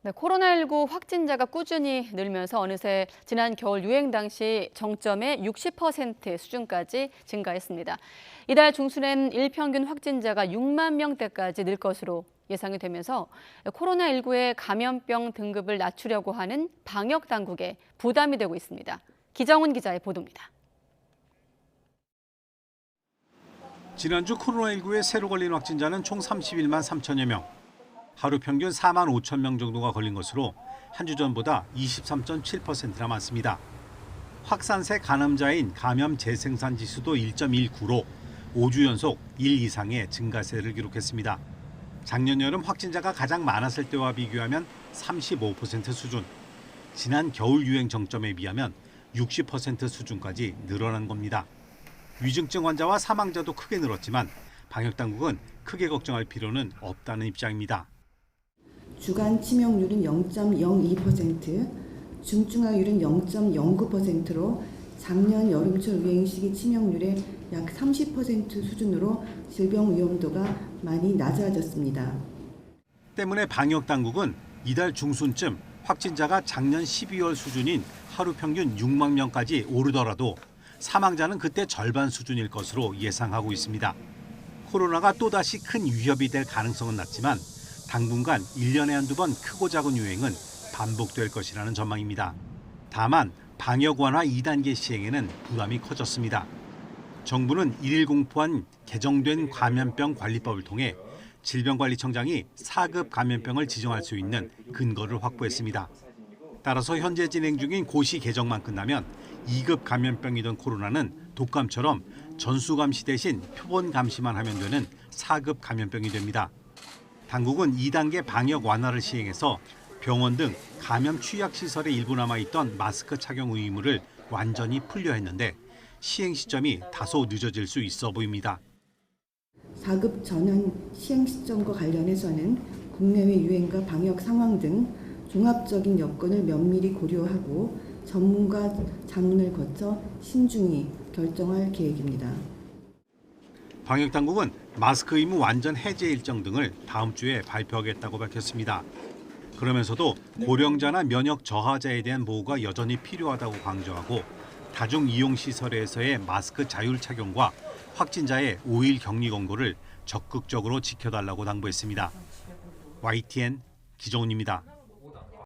네, 코로나19 확진자가 꾸준히 늘면서 어느새 지난 겨울 유행 당시 정점의 60% 수준까지 증가했습니다. 이달 중순엔 일평균 확진자가 6만 명대까지 늘 것으로 예상이 되면서 코로나19의 감염병 등급을 낮추려고 하는 방역 당국에 부담이 되고 있습니다. 기정훈 기자의 보도입니다. 지난주 코로나19에 새로 걸린 확진자는 총 31만 3천여 명. 하루 평균 4만 5천 명 정도가 걸린 것으로 한 주 전보다 23.7%나 많습니다. 확산세 가늠자인 감염 재생산 지수도 1.19로 5주 연속 1 이상의 증가세를 기록했습니다. 작년 여름 확진자가 가장 많았을 때와 비교하면 35% 수준, 지난 겨울 유행 정점에 비하면 60% 수준까지 늘어난 겁니다. 위중증 환자와 사망자도 크게 늘었지만 방역당국은 크게 걱정할 필요는 없다는 입장입니다. 주간 치명률은 0.02%, 중증화율은 0.09%로 작년 여름철 유행 시기 치명률의 약 30% 수준으로 질병 위험도가 많이 낮아졌습니다. 때문에 방역당국은 이달 중순쯤 확진자가 작년 12월 수준인 하루 평균 6만 명까지 오르더라도 사망자는 그때 절반 수준일 것으로 예상하고 있습니다. 코로나가 또다시 큰 위협이 될 가능성은 낮지만 당분간 1년에 한두 번 크고 작은 유행은 반복될 것이라는 전망입니다. 다만 방역 완화 2단계 시행에는 부담이 커졌습니다. 정부는 1일 공포한 개정된 감염병 관리법을 통해 질병관리청장이 4급 감염병을 지정할 수 있는 근거를 확보했습니다. 따라서 현재 진행 중인 고시 개정만 끝나면 2급 감염병이던 코로나는 독감처럼 전수감시 대신 표본 감시만 하면 되는 4급 감염병이 됩니다. 당국은 2단계 방역 완화를 시행해서 병원 등 감염 취약시설에 일부 남아있던 마스크 착용 의무를 완전히 풀려 했는데 시행 시점이 다소 늦어질 수 있어 보입니다. 4급 전환 시행 시점과 관련해서는 국내외 유행과 방역 상황 등 종합적인 여건을 면밀히 고려하고 전문가 자문을 거쳐 신중히 결정할 계획입니다. 방역당국은 마스크 의무 완전 해제 일정 등을 다음 주에 발표하겠다고 밝혔습니다. 그러면서도 고령자나 면역 저하자에 대한 보호가 여전히 필요하다고 강조하고 다중이용시설에서의 마스크 자율 착용과 확진자의 5일 격리 권고를 적극적으로 지켜달라고 당부했습니다. YTN 기정훈입니다.